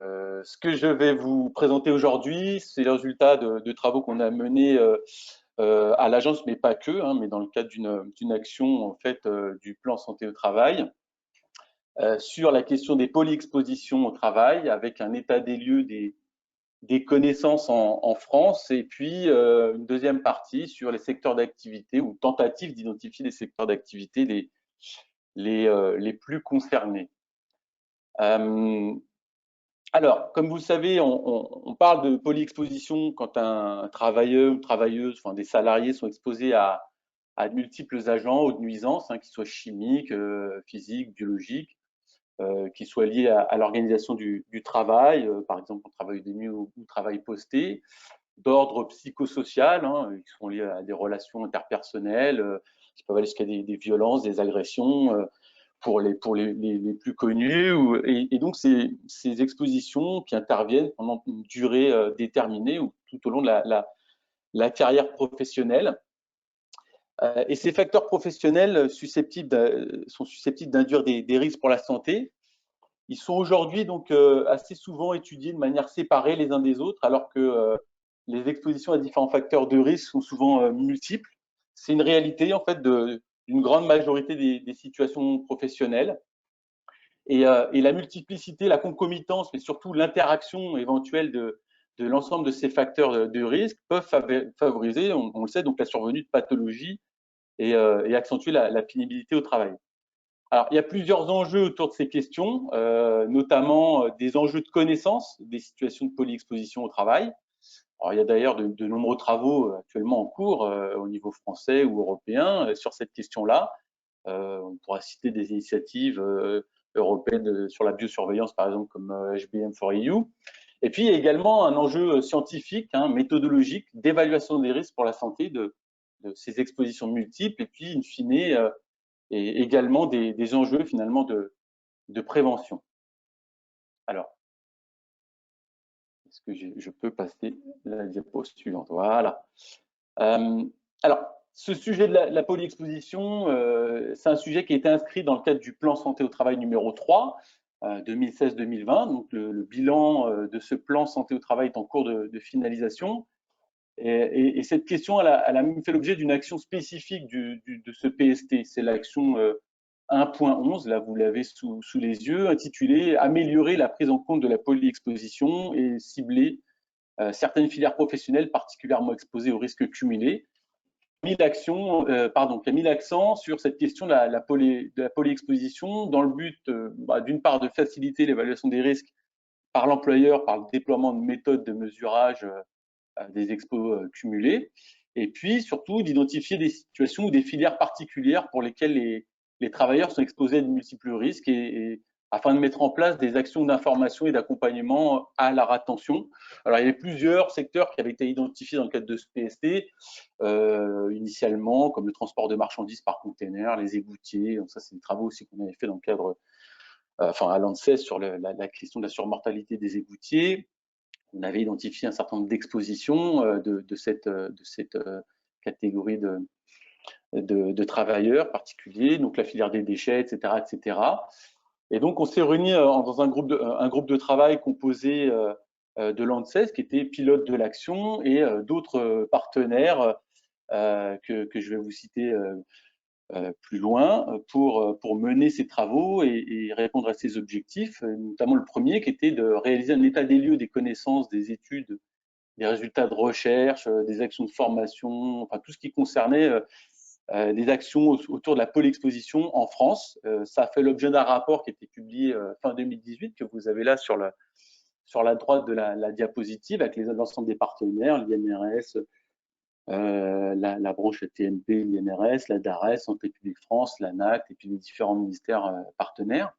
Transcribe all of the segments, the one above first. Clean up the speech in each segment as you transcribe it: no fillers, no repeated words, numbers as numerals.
Ce que je vais vous présenter aujourd'hui, c'est le résultat de travaux qu'on a menés à l'agence, mais pas que, hein, mais dans le cadre d'une action en fait du plan santé au travail sur la question des polyexpositions au travail, avec un état des lieux des connaissances en France, et puis une deuxième partie sur les secteurs d'activité ou tentative d'identifier les secteurs d'activité les plus concernés. Alors, comme vous le savez, on parle de polyexposition quand un travailleur ou travailleuse, enfin des salariés sont exposés à de multiples agents ou de nuisances, hein, qu'ils soient chimiques, physiques, biologiques, qui soient liés à l'organisation du travail, par exemple au travail de nuit ou au travail posté, d'ordre psychosocial, hein, qui sont liés à des relations interpersonnelles, qui peuvent aller jusqu'à des violences, des agressions, pour les plus connus. Et donc, ces expositions qui interviennent pendant une durée déterminée ou tout au long de la carrière professionnelle. Et ces facteurs professionnels sont susceptibles d'induire des risques pour la santé. Ils sont aujourd'hui donc assez souvent étudiés de manière séparée les uns des autres, alors que les expositions à différents facteurs de risque sont souvent multiples. C'est une réalité en fait d'une grande majorité des situations professionnelles. Et la multiplicité, la concomitance, mais surtout l'interaction éventuelle de l'ensemble de ces facteurs de risque peuvent favoriser, on le sait, donc la survenue de pathologies et accentuer la pénibilité au travail. Alors, il y a plusieurs enjeux autour de ces questions, notamment des enjeux de connaissance des situations de polyexposition au travail. Alors, il y a d'ailleurs de nombreux travaux actuellement en cours au niveau français ou européen sur cette question-là. On pourra citer des initiatives européennes sur la biosurveillance, par exemple, comme HBM4EU. Et puis, il y a également un enjeu scientifique, hein, méthodologique, d'évaluation des risques pour la santé de ces expositions multiples, et puis, in fine, et également des enjeux, finalement, de prévention. Alors, est-ce que je peux passer la diapo suivante? Voilà. Alors, ce sujet de la polyexposition, c'est un sujet qui a été inscrit dans le cadre du plan santé au travail numéro 3, 2016-2020. Donc, le bilan de ce plan santé au travail est en cours de finalisation. Et cette question, elle a même fait l'objet d'une action spécifique de ce PST. C'est l'action 1.11, là vous l'avez sous les yeux, intitulée « Améliorer la prise en compte de la polyexposition et cibler certaines filières professionnelles particulièrement exposées aux risques cumulés ». Qui a mis l'accent sur cette question de la polyexposition dans le but, d'une part, de faciliter l'évaluation des risques par l'employeur, par le déploiement de méthodes de mesurage des expos cumulés, et puis surtout d'identifier des situations ou des filières particulières pour lesquelles les travailleurs sont exposés à de multiples risques et afin de mettre en place des actions d'information et d'accompagnement à leur attention. Alors, il y avait plusieurs secteurs qui avaient été identifiés dans le cadre de ce PST, initialement, comme le transport de marchandises par container, les égoutiers. Donc ça, c'est des travaux aussi qu'on avait fait dans le cadre, à l'ANSES sur la question de la surmortalité des égoutiers. On avait identifié un certain nombre d'expositions de cette catégorie de travailleurs particuliers, donc la filière des déchets, etc., etc. Et donc, on s'est réunis dans un groupe de travail composé de l'ANSES, qui était pilote de l'action, et d'autres partenaires que je vais vous citer plus loin pour mener ces travaux et répondre à ces objectifs, notamment le premier qui était de réaliser un état des lieux des connaissances, des études, des résultats de recherche, des actions de formation, enfin tout ce qui concernait des actions autour de la polyexposition en France. Ça a fait l'objet d'un rapport qui a été publié fin 2018, que vous avez là sur la droite de la diapositive, avec l'ensemble des partenaires, l'INRS, la branche TNP, l'INRS, la DARES, Santé publique France, l'ANACT, et puis les différents ministères partenaires.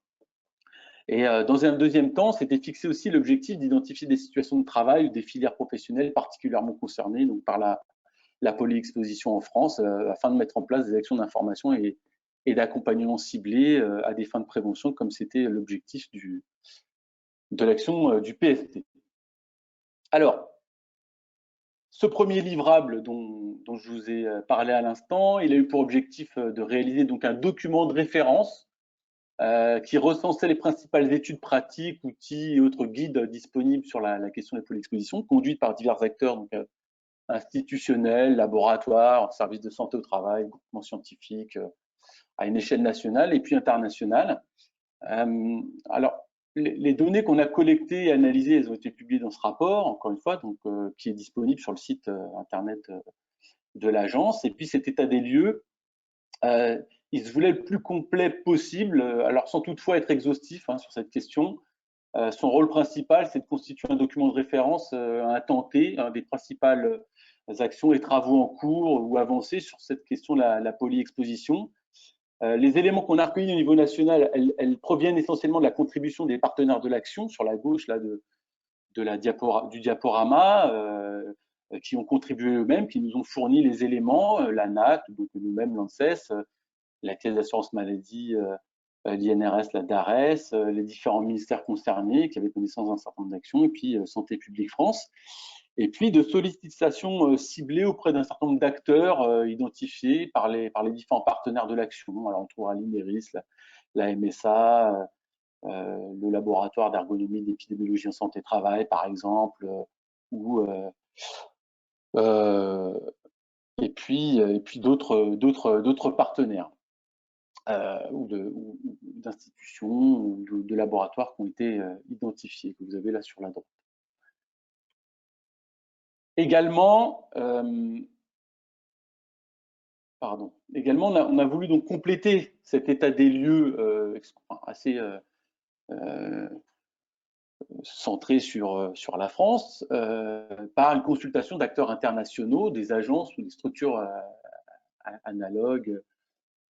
Et dans un deuxième temps, c'était fixé aussi l'objectif d'identifier des situations de travail ou des filières professionnelles particulièrement concernées donc, par la polyexposition en France, afin de mettre en place des actions d'information et d'accompagnement ciblé à des fins de prévention, comme c'était l'objectif de l'action du PST. Alors, ce premier livrable dont je vous ai parlé à l'instant, il a eu pour objectif de réaliser donc un document de référence qui recensait les principales études pratiques, outils et autres guides disponibles sur la question des polyexpositions, conduites par divers acteurs donc, institutionnels, laboratoires, services de santé au travail, groupements scientifiques, à une échelle nationale et puis internationale. Alors, les données qu'on a collectées et analysées, elles ont été publiées dans ce rapport, encore une fois, donc, qui est disponible sur le site internet de l'agence. Et puis cet état des lieux, il se voulait le plus complet possible, alors sans toutefois être exhaustif sur cette question. Son rôle principal, c'est de constituer un document de référence à un temps T, des principales actions et travaux en cours ou avancés sur cette question de la polyexposition. Les éléments qu'on a recueillis au niveau national, elles proviennent essentiellement de la contribution des partenaires de l'action, sur la gauche là, du diaporama, qui ont contribué eux-mêmes, qui nous ont fourni les éléments, l'ANAC, donc nous-mêmes, l'ANSES, la Caisse d'assurance maladie, l'INRS, la DARES, les différents ministères concernés qui avaient connaissance d'un certain nombre d'actions, et puis Santé publique France. Et puis de sollicitations ciblées auprès d'un certain nombre d'acteurs identifiés par les différents partenaires de l'action. Alors on trouvera l'INERIS, la MSA, le laboratoire d'ergonomie d'épidémiologie en santé-travail, par exemple, et puis d'autres partenaires ou d'institutions ou de laboratoires qui ont été identifiés, que vous avez là sur la droite. Également, on a voulu donc compléter cet état des lieux assez centré sur la France par une consultation d'acteurs internationaux, des agences ou des structures analogues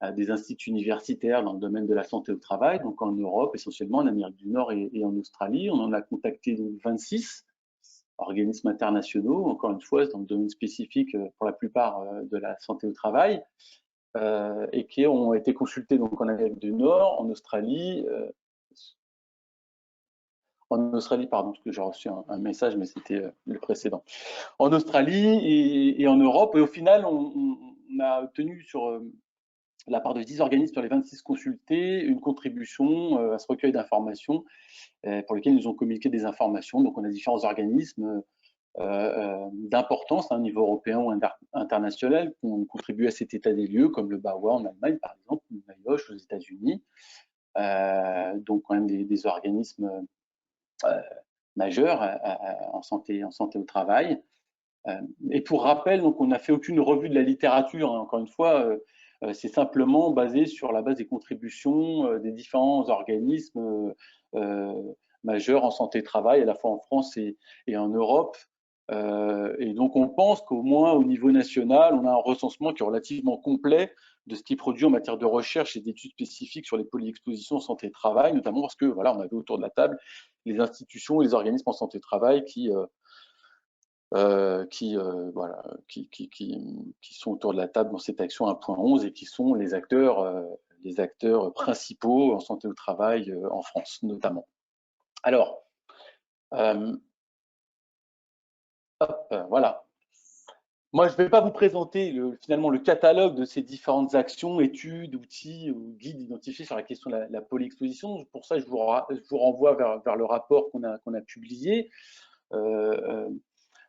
à des instituts universitaires dans le domaine de la santé au travail, donc en Europe, essentiellement en Amérique du Nord et en Australie. On en a contacté donc 26 organismes internationaux, encore une fois, dans le domaine spécifique pour la plupart de la santé au travail, et qui ont été consultés donc en Amérique du Nord, en Australie, pardon, parce que j'ai reçu un message, mais c'était le précédent. En Australie et en Europe, et au final, on a obtenu sur la part de 10 organismes sur les 26 consultés une contribution à ce recueil d'informations pour lesquels ils nous ont communiqué des informations. Donc, on a différents organismes d'importance à un niveau européen ou international qui ont contribué à cet état des lieux, comme le BAWA en Allemagne, par exemple, ou NIOSH aux États-Unis. Donc, quand même des organismes majeurs en santé au travail. Et pour rappel, donc, on n'a fait aucune revue de la littérature, encore une fois, c'est simplement basé sur la base des contributions des différents organismes majeurs en santé-travail, à la fois en France et en Europe. Et donc, on pense qu'au moins au niveau national, on a un recensement qui est relativement complet de ce qui est produit en matière de recherche et d'études spécifiques sur les polyexpositions en santé-travail, notamment parce que, voilà, on avait autour de la table les institutions et les organismes en santé-travail qui sont autour de la table dans cette action 1.11 et qui sont les acteurs principaux en santé au travail en France, notamment. Alors, voilà. Moi, je ne vais pas vous présenter finalement le catalogue de ces différentes actions, études, outils ou guides identifiés sur la question de la polyexposition. Pour ça, je vous renvoie vers le rapport qu'on a publié.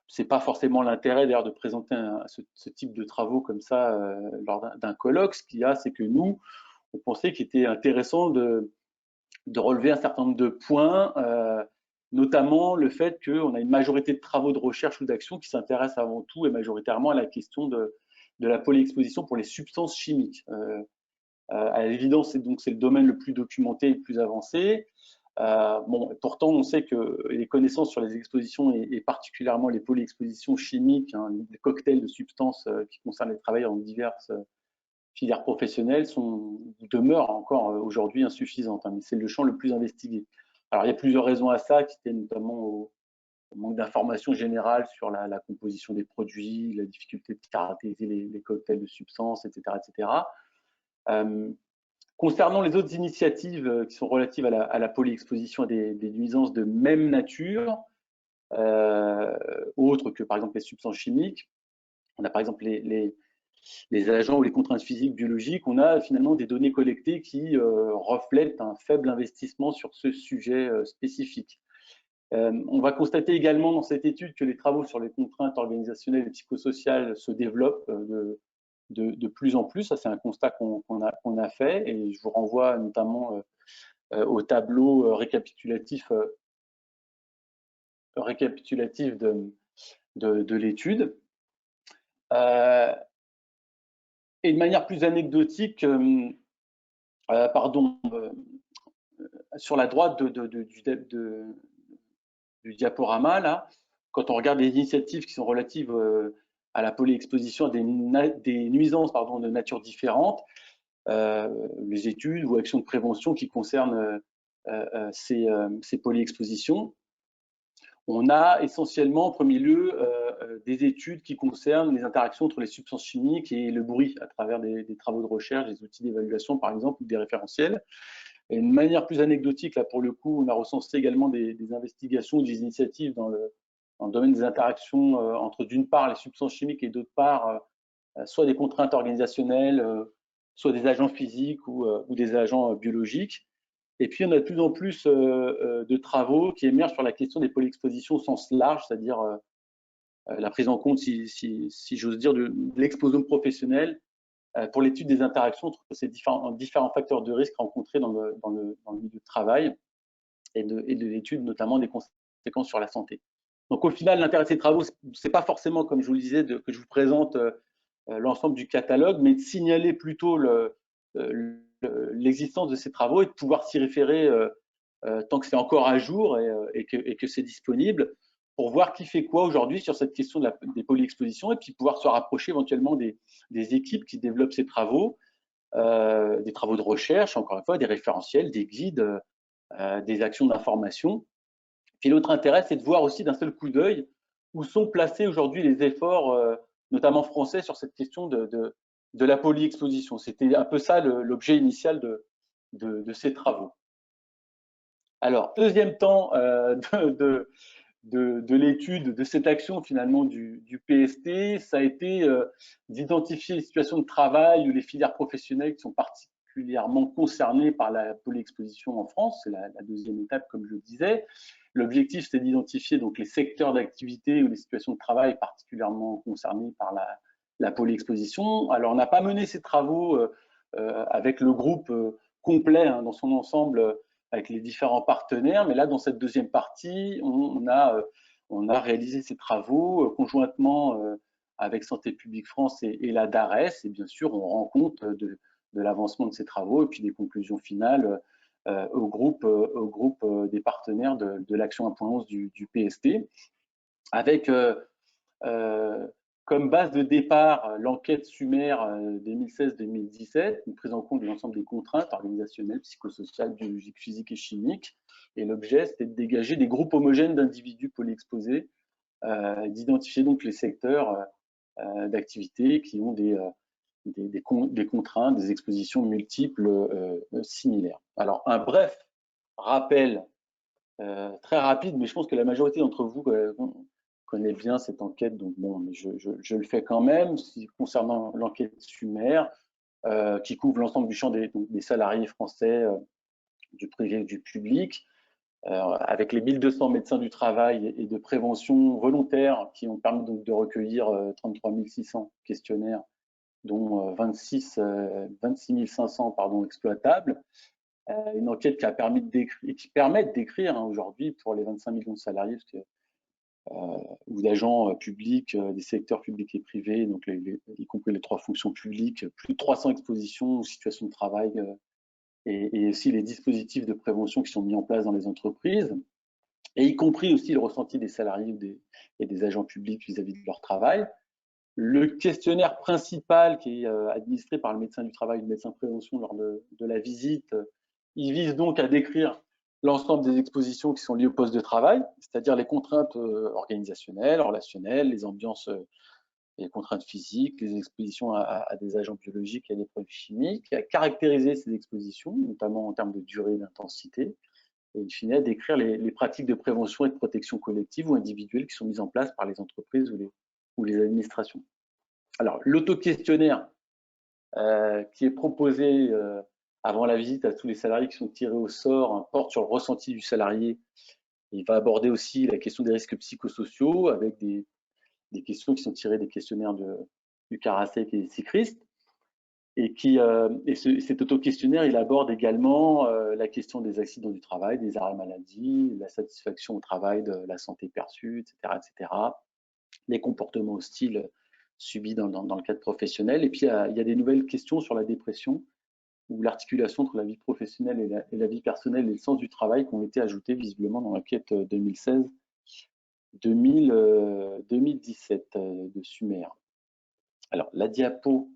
C'est pas forcément l'intérêt d'ailleurs de présenter ce type de travaux comme ça lors d'un colloque. Ce qu'il y a, c'est que nous, on pensait qu'il était intéressant de relever un certain nombre de points, notamment le fait qu'on a une majorité de travaux de recherche ou d'action qui s'intéressent avant tout et majoritairement à la question de la polyexposition pour les substances chimiques. À l'évidence, c'est le domaine le plus documenté et le plus avancé. Bon, pourtant, on sait que les connaissances sur les expositions et particulièrement les polyexpositions chimiques, les cocktails de substances qui concernent les travailleurs dans diverses filières professionnelles demeurent encore aujourd'hui insuffisantes, mais c'est le champ le plus investigué. Alors, il y a plusieurs raisons à ça, qui tiennent notamment au manque d'informations générales sur la composition des produits, la difficulté de caractériser les cocktails de substances, etc. etc. Concernant les autres initiatives qui sont relatives à la polyexposition à des nuisances de même nature, autres que par exemple les substances chimiques, on a par exemple les les agents ou les contraintes physiques, biologiques, on a finalement des données collectées qui reflètent un faible investissement sur ce sujet spécifique. On va constater également dans cette étude que les travaux sur les contraintes organisationnelles et psychosociales se développent de plus en plus. Ça, c'est un constat qu'on a fait, et je vous renvoie notamment au tableau récapitulatif de l'étude. Et de manière plus anecdotique, sur la droite du diaporama, là, quand on regarde les initiatives qui sont relatives à la polyexposition, des nuisances de nature différente, les études ou actions de prévention qui concernent ces polyexpositions, on a essentiellement en premier lieu des études qui concernent les interactions entre les substances chimiques et le bruit à travers des travaux de recherche, des outils d'évaluation par exemple, ou des référentiels. Et de manière plus anecdotique, là pour le coup, on a recensé également des investigations, des initiatives dans le domaine des interactions entre d'une part les substances chimiques et d'autre part soit des contraintes organisationnelles, soit des agents physiques ou des agents biologiques. Et puis, on a de plus en plus de travaux qui émergent sur la question des polyexpositions au sens large, c'est-à-dire la prise en compte, si j'ose dire, de l'exposome professionnel pour l'étude des interactions entre ces différents facteurs de risque rencontrés dans le milieu de travail et de l'étude notamment des conséquences sur la santé. Donc, au final, l'intérêt de ces travaux, ce n'est pas forcément, comme je vous le disais, que je vous présente l'ensemble du catalogue, mais de signaler plutôt l'existence de ces travaux et de pouvoir s'y référer tant que c'est encore à jour et que c'est disponible, pour voir qui fait quoi aujourd'hui sur cette question des polyexpositions, et puis pouvoir se rapprocher éventuellement des équipes qui développent ces travaux, des travaux de recherche, encore une fois, des référentiels, des guides, des actions d'information. Puis l'autre intérêt, c'est de voir aussi d'un seul coup d'œil où sont placés aujourd'hui les efforts, notamment français, sur cette question de la polyexposition. C'était un peu ça l'objet initial de ces travaux. Alors, deuxième temps de l'étude de cette action finalement du PST, ça a été d'identifier les situations de travail ou les filières professionnelles qui sont particulièrement concernées par la polyexposition en France. C'est la deuxième étape, comme je le disais. L'objectif, c'est d'identifier donc les secteurs d'activité ou les situations de travail particulièrement concernés par la polyexposition. Alors, on n'a pas mené ces travaux avec le groupe complet dans son ensemble, avec les différents partenaires, mais là, dans cette deuxième partie, on a réalisé ces travaux conjointement avec Santé publique France et la DARES, et bien sûr, on rend compte de l'avancement de ces travaux et puis des conclusions finales au groupe des partenaires de l'action 1.11 du PST, avec comme base de départ l'enquête Sumer 2016-2017, une prise en compte de l'ensemble des contraintes organisationnelles, psychosociales, biologiques, physiques et chimiques. Et l'objet, c'était de dégager des groupes homogènes d'individus polyexposés, d'identifier donc les secteurs d'activité qui ont des contraintes, des expositions multiples similaires. Alors, un bref rappel très rapide, mais je pense que la majorité d'entre vous connaît bien cette enquête, donc bon, je le fais quand même. Concernant l'enquête Sumer, qui couvre l'ensemble du champ des salariés français, du privé et du public, avec les 1200 médecins du travail et de prévention volontaires qui ont permis donc de recueillir 33 600 questionnaires, dont 26 500 exploitables. Une enquête qui a permis et qui permet de décrire aujourd'hui pour les 25 millions de salariés, ou d'agents publics, des secteurs publics et privés, donc y compris les 3 fonctions publiques, plus de 300 expositions ou situations de travail, et aussi les dispositifs de prévention qui sont mis en place dans les entreprises, et y compris aussi le ressenti des salariés et des agents publics vis-à-vis de leur travail. Le questionnaire principal qui est administré par le médecin du travail, le médecin de prévention lors de la visite, il vise donc à décrire l'ensemble des expositions qui sont liées au poste de travail, c'est-à-dire les contraintes organisationnelles, relationnelles, les ambiances, les contraintes physiques, les expositions à des agents biologiques et à des produits chimiques, à caractériser ces expositions, notamment en termes de durée et d'intensité, et in fine, à décrire les pratiques de prévention et de protection collective ou individuelle qui sont mises en place par les entreprises ou les administrations. Alors, l'auto-questionnaire qui est proposé avant la visite à tous les salariés qui sont tirés au sort, porte sur le ressenti du salarié. Il va aborder aussi la question des risques psychosociaux avec des questions qui sont tirées des questionnaires du Carasec et des CICRIST. Et cet auto-questionnaire, il aborde également la question des accidents du travail, des arrêts maladie, la satisfaction au travail, de la santé perçue, etc., etc., les comportements hostiles subis dans le cadre professionnel. Et puis, il y a des nouvelles questions sur la dépression ou l'articulation entre la vie professionnelle et la vie personnelle et le sens du travail qui ont été ajoutées visiblement dans l'enquête 2016-2017 de Sumer. Alors, la diapo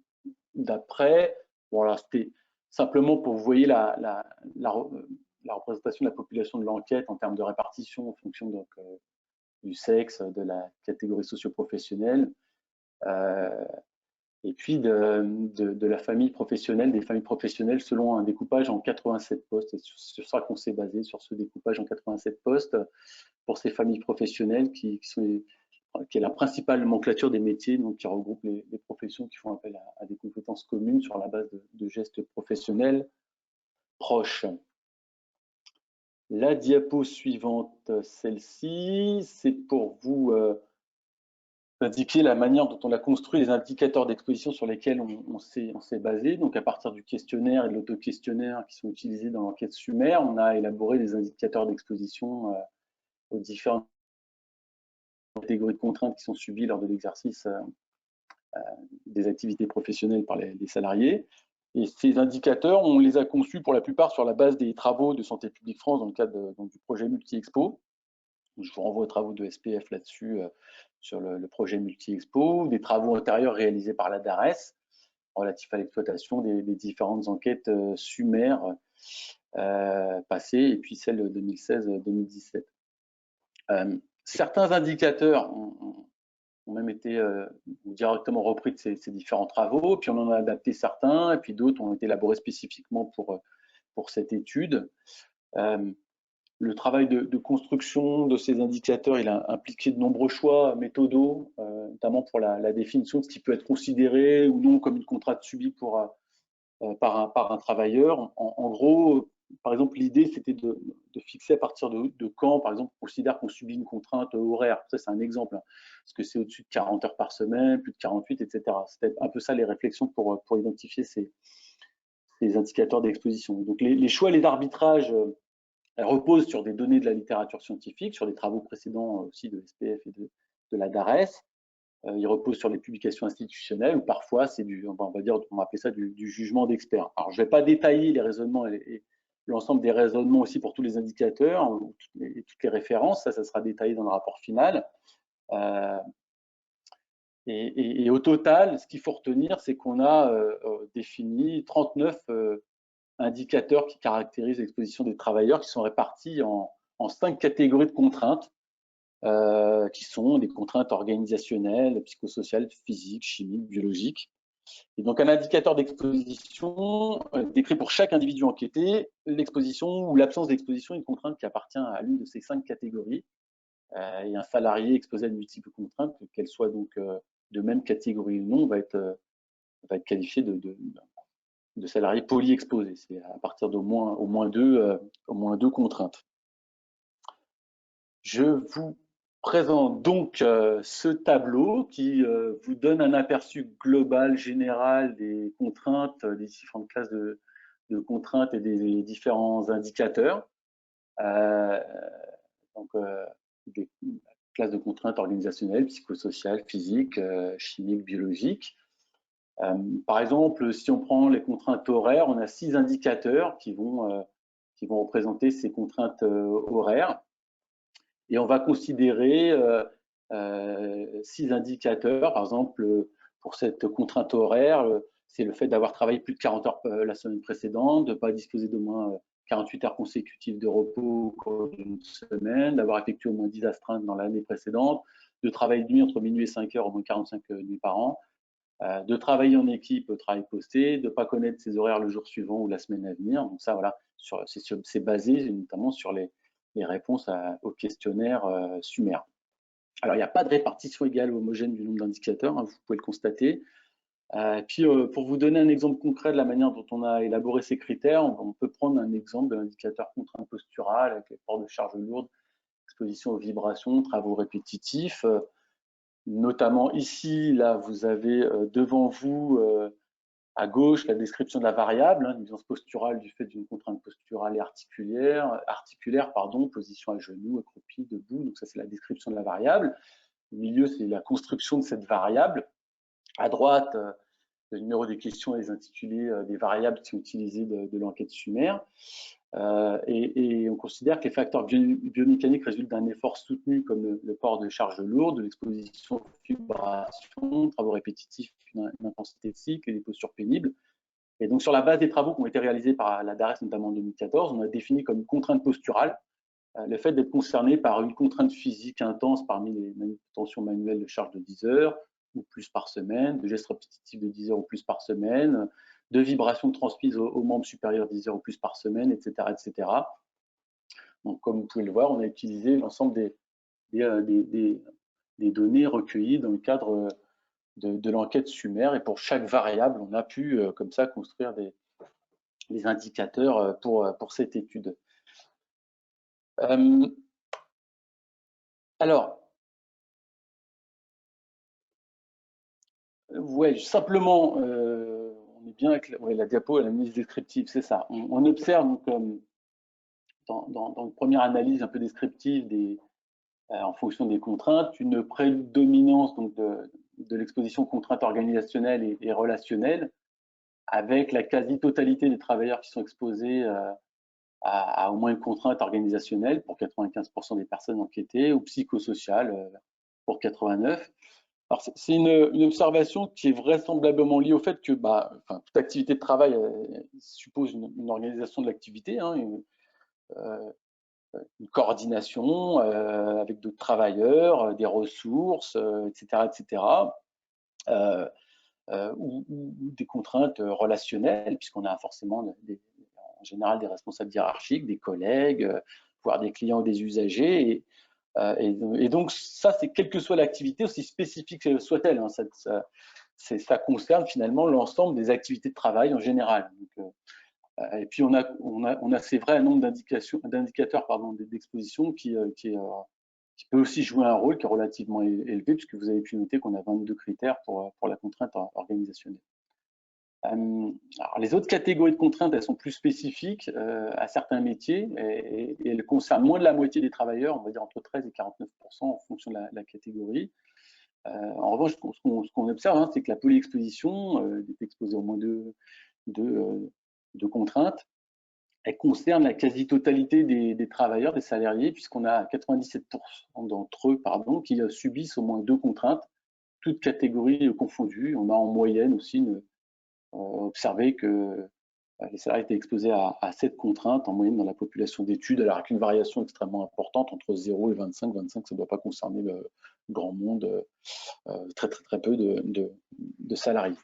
d'après, voilà, c'était simplement pour vous voyez la représentation de la population de l'enquête en termes de répartition en fonction donc, du sexe, de la catégorie socio-professionnelle, et puis de la famille professionnelle, des familles professionnelles selon un découpage en 87 postes. Et sur ça qu'on s'est basé, sur ce découpage en 87 postes pour ces familles professionnelles qui est la principale nomenclature des métiers, donc qui regroupe les professions qui font appel à des compétences communes sur la base de gestes professionnels proches. La diapo suivante, celle-ci, c'est pour vous indiquer la manière dont on a construit les indicateurs d'exposition sur lesquels on s'est basé. Donc, à partir du questionnaire et de l'auto-questionnaire qui sont utilisés dans l'enquête Sumer, on a élaboré des indicateurs d'exposition aux différentes catégories de contraintes qui sont subies lors de l'exercice des activités professionnelles par les salariés. Et ces indicateurs, on les a conçus pour la plupart sur la base des travaux de Santé publique France dans le cadre du projet Multi-Expo. Je vous renvoie aux travaux de SPF là-dessus, sur le projet Multi-Expo, des travaux antérieurs réalisés par la DARES relatifs à l'exploitation des différentes enquêtes Sumer passées et puis celle de 2016-2017. Certains indicateurs ont même été directement repris de ces différents travaux, puis on en a adapté certains, et puis d'autres ont été élaborés spécifiquement pour cette étude. Le travail de construction de ces indicateurs, il a impliqué de nombreux choix méthodaux, notamment pour la définition de ce qui peut être considéré ou non comme une contrainte subie par un travailleur. En gros, par exemple, l'idée, c'était de fixer à partir de quand, par exemple, on considère qu'on subit une contrainte horaire. Ça, c'est un exemple. Est-ce que c'est au-dessus de 40 heures par semaine, plus de 48, etc. C'était un peu ça les réflexions pour identifier ces indicateurs d'exposition. Donc, les choix et les arbitrages reposent sur des données de la littérature scientifique, sur des travaux précédents aussi de SPF et de la DARES. Il repose sur les publications institutionnelles ou parfois c'est on va appeler ça du jugement d'experts. Alors je ne vais pas détailler les raisonnements et l'ensemble des raisonnements aussi pour tous les indicateurs et toutes les références, ça sera détaillé dans le rapport final. Et au total, ce qu'il faut retenir, c'est qu'on a défini 39 indicateurs qui caractérisent l'exposition des travailleurs qui sont répartis en 5 catégories de contraintes. Qui sont des contraintes organisationnelles, psychosociales, physiques, chimiques, biologiques. Et donc, un indicateur d'exposition décrit pour chaque individu enquêté l'exposition ou l'absence d'exposition à une contrainte qui appartient à l'une de ces 5 catégories. Et un salarié exposé à de multiples contraintes, qu'elles soient donc de même catégorie ou non, va être qualifié de salarié polyexposé. C'est à partir d'au moins deux contraintes. Je vous présente donc ce tableau qui vous donne un aperçu global, général des contraintes, des différentes classes de contraintes et des différents indicateurs. Donc, des classes de contraintes organisationnelles, psychosociales, physiques, chimiques, biologiques. Par exemple, si on prend les contraintes horaires, on a 6 indicateurs qui vont représenter ces contraintes horaires. Et on va considérer 6 indicateurs. Par exemple, pour cette contrainte horaire, c'est le fait d'avoir travaillé plus de 40 heures la semaine précédente, de ne pas disposer d'au moins 48 heures consécutives de repos au cours d'une semaine, d'avoir effectué au moins 10 astreintes dans l'année précédente, de travailler de nuit entre minuit et 5 heures, au moins 45 nuits par an, de travailler en équipe au travail posté, de ne pas connaître ses horaires le jour suivant ou la semaine à venir. Donc ça, voilà, c'est basé notamment sur les réponses au questionnaire Sumer. Alors, il n'y a pas de répartition égale ou homogène du nombre d'indicateurs, hein, vous pouvez le constater. Et puis, pour vous donner un exemple concret de la manière dont on a élaboré ces critères, on peut prendre un exemple de l'indicateur contrainte posturale avec les ports de charge lourde, exposition aux vibrations, travaux répétitifs. Notamment ici, là, vous avez devant vous, à gauche, la description de la variable, une nuisance posturale du fait d'une contrainte posturale et articulaire, position à genoux, accroupi, debout. Donc ça, c'est la description de la variable. Au milieu, c'est la construction de cette variable. À droite, le numéro des questions et les intitulés des variables qui sont utilisées de l'enquête sumaire. Et on considère que les facteurs biomécaniques résultent d'un effort soutenu comme le port de charges lourdes, de l'exposition aux vibrations, travaux répétitifs, une intensité de cycle et des postures pénibles. Et donc, sur la base des travaux qui ont été réalisés par la DARES, notamment en 2014, on a défini comme contrainte posturale le fait d'être concerné par une contrainte physique intense parmi les manutentions manuelles de charge de 10 heures ou plus par semaine, de gestes répétitifs de 10 heures ou plus par semaine, de vibrations transmises aux membres supérieurs 10 heures ou plus par semaine, etc., etc. Donc, comme vous pouvez le voir, on a utilisé l'ensemble des données recueillies dans le cadre de l'enquête sumaire, et pour chaque variable, on a pu comme ça construire des indicateurs pour cette étude. Alors, ouais, simplement, on est bien avec la diapo, l'analyse descriptive, c'est ça. On observe donc, dans une première analyse un peu descriptive en fonction des contraintes, une prédominance donc, de l'exposition aux contraintes organisationnelles et relationnelles, avec la quasi-totalité des travailleurs qui sont exposés à au moins une contrainte organisationnelle pour 95% des personnes enquêtées, ou psychosociale pour 89%. Alors, c'est une observation qui est vraisemblablement liée au fait que toute activité de travail suppose une organisation de l'activité, une coordination avec d'autres travailleurs, des ressources, etc., etc. Ou des contraintes relationnelles, puisqu'on a forcément en général des responsables hiérarchiques, des collègues, voire des clients ou des usagers. Et donc, ça, c'est quelle que soit l'activité, aussi spécifique soit-elle, ça concerne finalement l'ensemble des activités de travail en général. Donc, et puis, on a c'est vrai, un nombre d'indicateurs d'exposition qui peut aussi jouer un rôle qui est relativement élevé, puisque vous avez pu noter qu'on a 22 critères pour la contrainte organisationnelle. Alors, les autres catégories de contraintes, elles sont plus spécifiques à certains métiers et elles concernent moins de la moitié des travailleurs, on va dire entre 13 et 49% en fonction de la catégorie. En revanche, ce qu'on observe, c'est que la polyexposition, d'être exposé au moins de contraintes, elle concerne la quasi-totalité des travailleurs, des salariés, puisqu'on a 97% d'entre eux qui subissent au moins 2 contraintes, toutes catégories confondues. On a en moyenne aussi observé que les salariés étaient exposés à 7 contraintes en moyenne dans la population d'études, alors avec une variation extrêmement importante entre 0 et 25. 25, ça ne doit pas concerner le grand monde, très peu de salariés.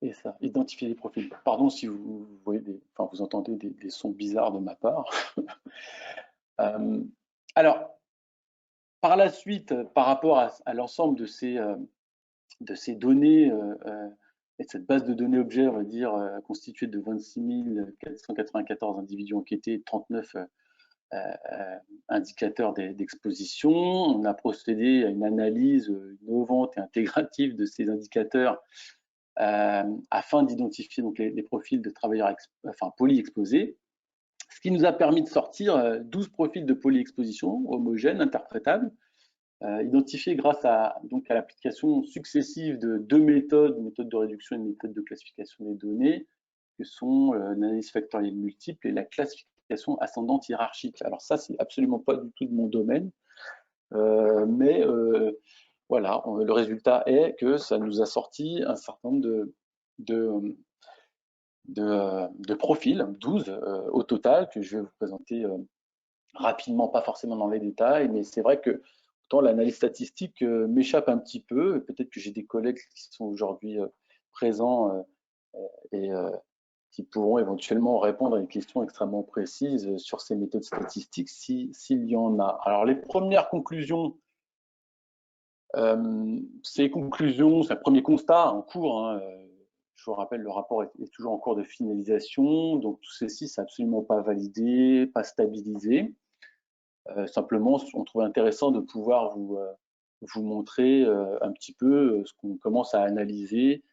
Et ça, identifier les profils. Pardon si vous voyez vous entendez des sons bizarres de ma part. Alors, par la suite, par rapport à l'ensemble de ces données et de cette base de données objets, on va dire, constituée de 26 494 individus enquêtés et de 39 indicateurs d'exposition. On a procédé à une analyse innovante et intégrative de ces indicateurs afin d'identifier donc les profils de travailleurs polyexposés, ce qui nous a permis de sortir 12 profils de polyexposition homogènes, interprétables, identifiés grâce à l'application successive de 2 méthodes, une méthode de réduction et une méthode de classification des données, que sont l'analyse factorielle multiple et la classification ascendante hiérarchique. Alors ça, c'est absolument pas du tout de mon domaine, mais voilà, le résultat est que ça nous a sorti un certain nombre de profils, 12 au total, que je vais vous présenter rapidement, pas forcément dans les détails, mais c'est vrai que pourtant l'analyse statistique m'échappe un petit peu. Peut-être que j'ai des collègues qui sont aujourd'hui présents et qui pourront éventuellement répondre à des questions extrêmement précises sur ces méthodes statistiques, s'il y en a. Alors, les premières conclusions, c'est un premier constat en cours. Hein, je vous rappelle, le rapport est toujours en cours de finalisation, donc tout ceci, c'est absolument pas validé, pas stabilisé. Simplement, on trouvait intéressant de pouvoir vous montrer un petit peu ce qu'on commence à analyser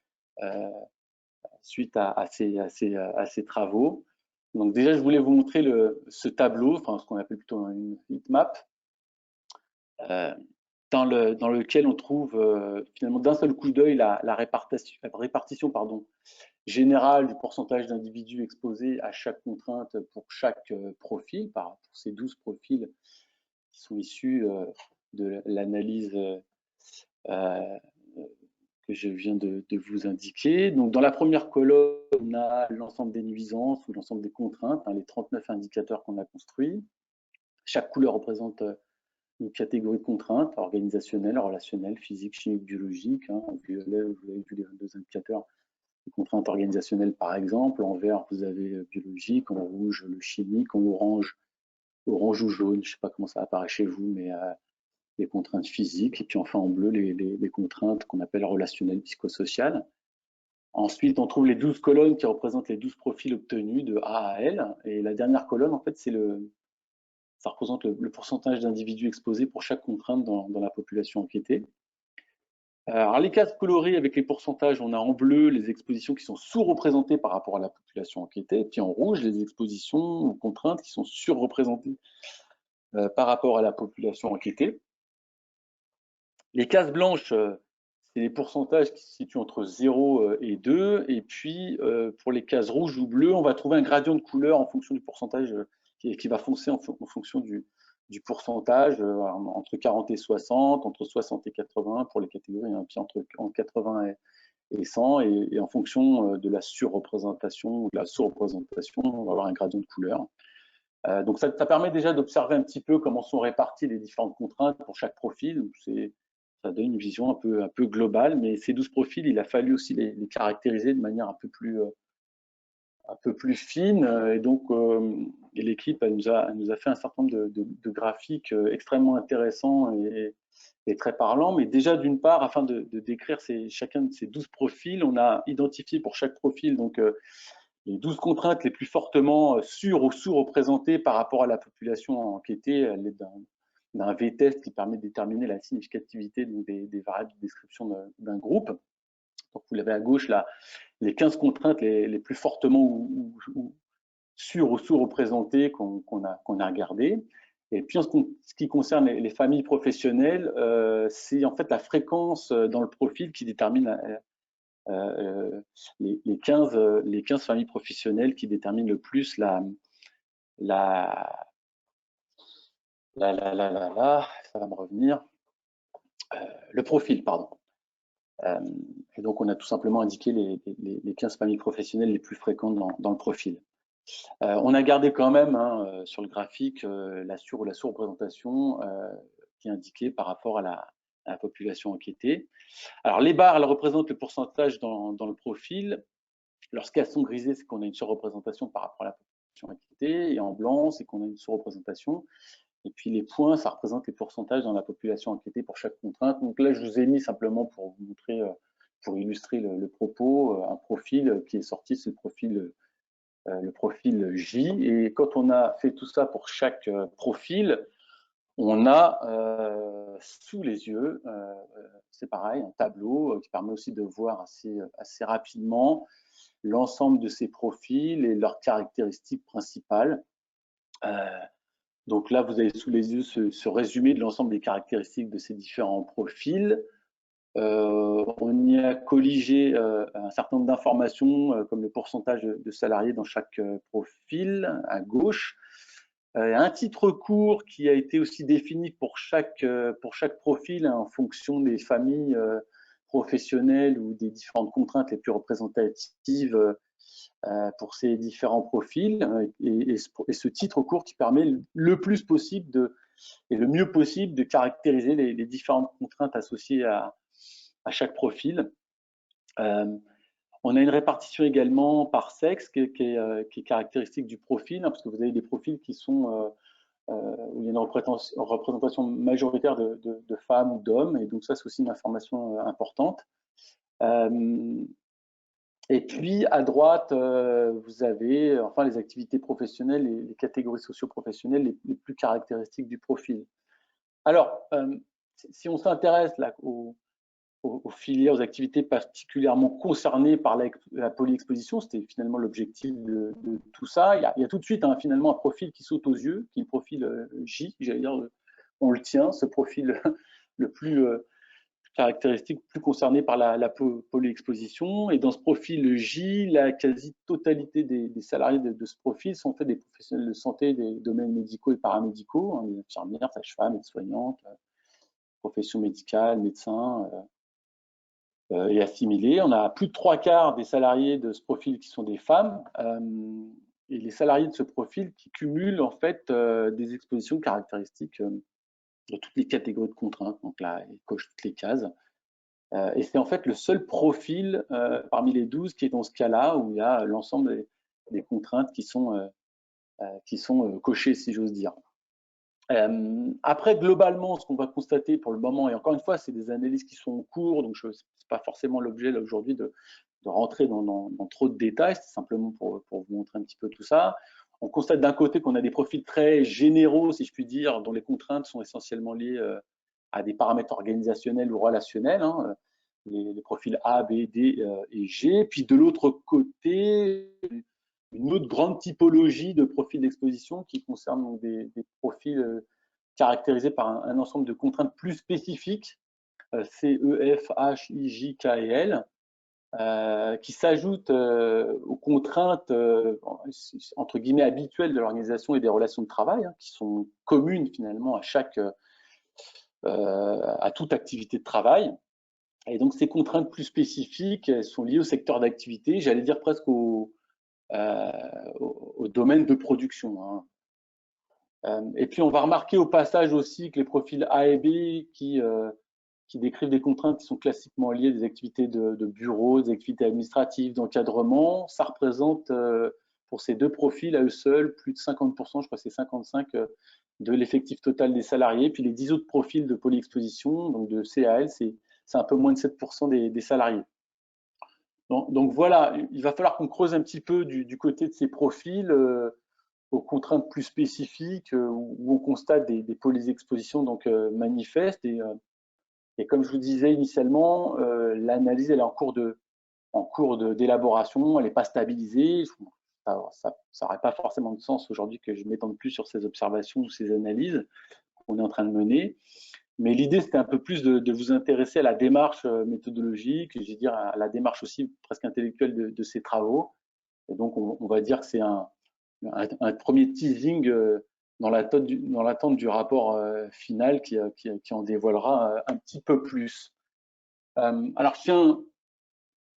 suite à ces travaux. Donc déjà, je voulais vous montrer ce tableau, enfin ce qu'on appelle plutôt une heatmap, dans lequel on trouve finalement d'un seul coup d'œil la répartition générale du pourcentage d'individus exposés à chaque contrainte pour chaque profil, pour ces 12 profils qui sont issus de l'analyse que je viens de vous indiquer. Donc, dans la première colonne, on a l'ensemble des nuisances ou l'ensemble des contraintes, les 39 indicateurs qu'on a construits. Chaque couleur représente une catégorie de contraintes, organisationnelles, relationnelles, physiques, chimiques, biologiques. En violet, vous avez vu les 22 indicateurs, les contraintes organisationnelles par exemple. En vert, vous avez biologique, en rouge, le chimique, en orange ou jaune, je ne sais pas comment ça apparaît chez vous, mais les contraintes physiques, et puis enfin en bleu, les contraintes qu'on appelle relationnelles, psychosociales. Ensuite, on trouve les 12 colonnes qui représentent les 12 profils obtenus de A à L. Et la dernière colonne, en fait, ça représente le pourcentage d'individus exposés pour chaque contrainte dans la population enquêtée. Alors, les cases colorées avec les pourcentages, on a en bleu les expositions qui sont sous-représentées par rapport à la population enquêtée, et puis en rouge, les expositions ou contraintes qui sont surreprésentées par rapport à la population enquêtée. Les cases blanches, c'est les pourcentages qui se situent entre 0 et 2. Et puis, pour les cases rouges ou bleues, on va trouver un gradient de couleur en fonction du pourcentage qui va foncer en fonction du pourcentage, entre 40 et 60, entre 60 et 80 pour les catégories, hein, puis entre 80 et 100. Et en fonction de la surreprésentation ou de la sous-représentation, on va avoir un gradient de couleur. Donc, ça permet déjà d'observer un petit peu comment sont réparties les différentes contraintes pour chaque profil. Ça donne une vision un peu globale, mais ces 12 profils, il a fallu aussi les caractériser de manière un peu plus fine. Et donc, l'équipe nous a fait un certain nombre de graphiques extrêmement intéressants et très parlants. Mais déjà, d'une part, afin de décrire chacun de ces 12 profils, on a identifié pour chaque profil donc, les 12 contraintes les plus fortement sur- ou sous-représentées par rapport à la population enquêtée à l'aide d'un V-test qui permet de déterminer la significativité des variables de description d'un groupe. Donc, vous l'avez à gauche, là, les 15 contraintes les plus fortement sur- ou sous-représentées qu'on a regardées. Et puis, en ce qui concerne les familles professionnelles, c'est en fait la fréquence dans le profil qui détermine les 15 familles professionnelles qui déterminent le plus ça va me revenir, le profil, pardon. Et donc, on a tout simplement indiqué les 15 familles professionnelles les plus fréquentes dans le profil. On a gardé quand même sur le graphique la sur- ou la sous-représentation qui est indiquée par rapport à la population enquêtée. Alors, les barres, elles représentent le pourcentage dans le profil. Lorsqu'elles sont grisées, c'est qu'on a une surreprésentation par rapport à la population enquêtée, et en blanc, c'est qu'on a une sous-représentation. Et puis les points, ça représente les pourcentages dans la population enquêtée pour chaque contrainte. Donc là, je vous ai mis simplement pour vous montrer, pour illustrer le propos, un profil qui est sorti, c'est le profil J. Et quand on a fait tout ça pour chaque profil, on a sous les yeux, c'est pareil, un tableau qui permet aussi de voir assez rapidement l'ensemble de ces profils et leurs caractéristiques principales. Donc là, vous avez sous les yeux ce résumé de l'ensemble des caractéristiques de ces différents profils. On y a colligé un certain nombre d'informations, comme le pourcentage de salariés dans chaque profil, à gauche. Un titre court qui a été aussi défini pour chaque profil en fonction des familles professionnelles ou des différentes contraintes les plus représentatives pour ces différents profils, et ce titre court qui permet le plus possible et le mieux possible de caractériser les différentes contraintes associées à chaque profil. On a une répartition également par sexe qui est caractéristique du profil, hein, parce que vous avez des profils qui sont où il y a une représentation majoritaire de femmes ou d'hommes, et donc ça, c'est aussi une information importante. Et puis, à droite, vous avez enfin les activités professionnelles, les catégories socio-professionnelles les plus caractéristiques du profil. Alors, si on s'intéresse aux filières, aux activités particulièrement concernées par la polyexposition, c'était finalement l'objectif de tout ça. Il y a tout de suite finalement un profil qui saute aux yeux, qui est le profil J, j'allais dire, on le tient, ce profil le plus caractéristique, plus concerné par la polyexposition. Et dans ce profil J, la quasi-totalité des salariés de ce profil sont en fait des professionnels de santé des domaines médicaux et paramédicaux, des infirmières, sages-femmes, aides-soignantes, professions médicales, médecins, et assimilés. On a plus de 3/4 des salariés de ce profil qui sont des femmes, et les salariés de ce profil qui cumulent en fait des expositions caractéristiques de toutes les catégories de contraintes. Donc là, ils cochent toutes les cases. Et c'est en fait le seul profil parmi les 12 qui est dans ce cas-là, où il y a l'ensemble des contraintes qui sont cochées, si j'ose dire. Après, globalement, ce qu'on va constater pour le moment, et encore une fois, c'est des analyses qui sont en cours, donc ce n'est pas forcément l'objet aujourd'hui de rentrer dans trop de détails, c'est simplement pour vous montrer un petit peu tout ça. On constate d'un côté qu'on a des profils très généraux, si je puis dire, dont les contraintes sont essentiellement liées à des paramètres organisationnels ou relationnels, hein, les profils A, B, D et G. Puis de l'autre côté, une autre grande typologie de profils d'exposition qui concerne donc des profils caractérisés par un ensemble de contraintes plus spécifiques, C, E, F, H, I, J, K et L, qui s'ajoutent aux contraintes entre guillemets habituelles de l'organisation et des relations de travail, hein, qui sont communes finalement à toute activité de travail. Et donc ces contraintes plus spécifiques, elles sont liées au secteur d'activité, j'allais dire presque au domaine de production, hein. Et puis on va remarquer au passage aussi que les profils A et B qui décrivent des contraintes qui sont classiquement liées à des activités de bureau, des activités administratives, d'encadrement, ça représente pour ces deux profils à eux seuls plus de 50%, je crois que c'est 55%, de l'effectif total des salariés. Puis les 10 autres profils de polyexposition, donc de C à L, c'est un peu moins de 7% des salariés. Donc voilà, il va falloir qu'on creuse un petit peu du côté de ces profils aux contraintes plus spécifiques où on constate des polyexpositions donc manifestes. Et comme je vous disais initialement, l'analyse elle est en cours d'élaboration, elle n'est pas stabilisée. Ça n'aurait pas forcément de sens aujourd'hui que je m'étende plus sur ces observations ou ces analyses qu'on est en train de mener. Mais l'idée, c'était un peu plus de vous intéresser à la démarche méthodologique, je veux dire à la démarche aussi presque intellectuelle de ces travaux. Et donc, on va dire que c'est un premier teasing dans l'attente du rapport final qui en dévoilera un petit peu plus. Alors, je tiens,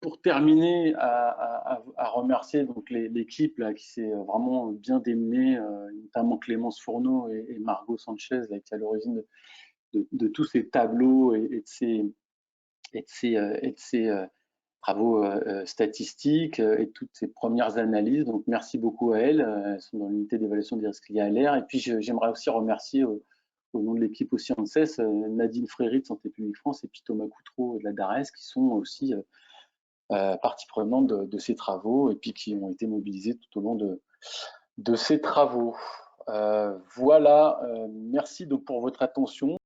pour terminer, à remercier donc l'équipe qui s'est vraiment bien démenée, notamment Clémence Fourneau et Margot Sanchez, qui est à l'origine de tous ces tableaux et de ces travaux statistiques et de toutes ces premières analyses. Donc, merci beaucoup à elles. Elles sont dans l'unité d'évaluation des risques liés à l'air. Et puis, j'aimerais aussi remercier au nom de l'équipe aussi ANSES, Nadine Fréry de Santé publique France et puis Thomas Coutreau de la DARES, qui sont aussi partie prenante de ces travaux et puis qui ont été mobilisés tout au long de ces travaux. Voilà, merci donc pour votre attention.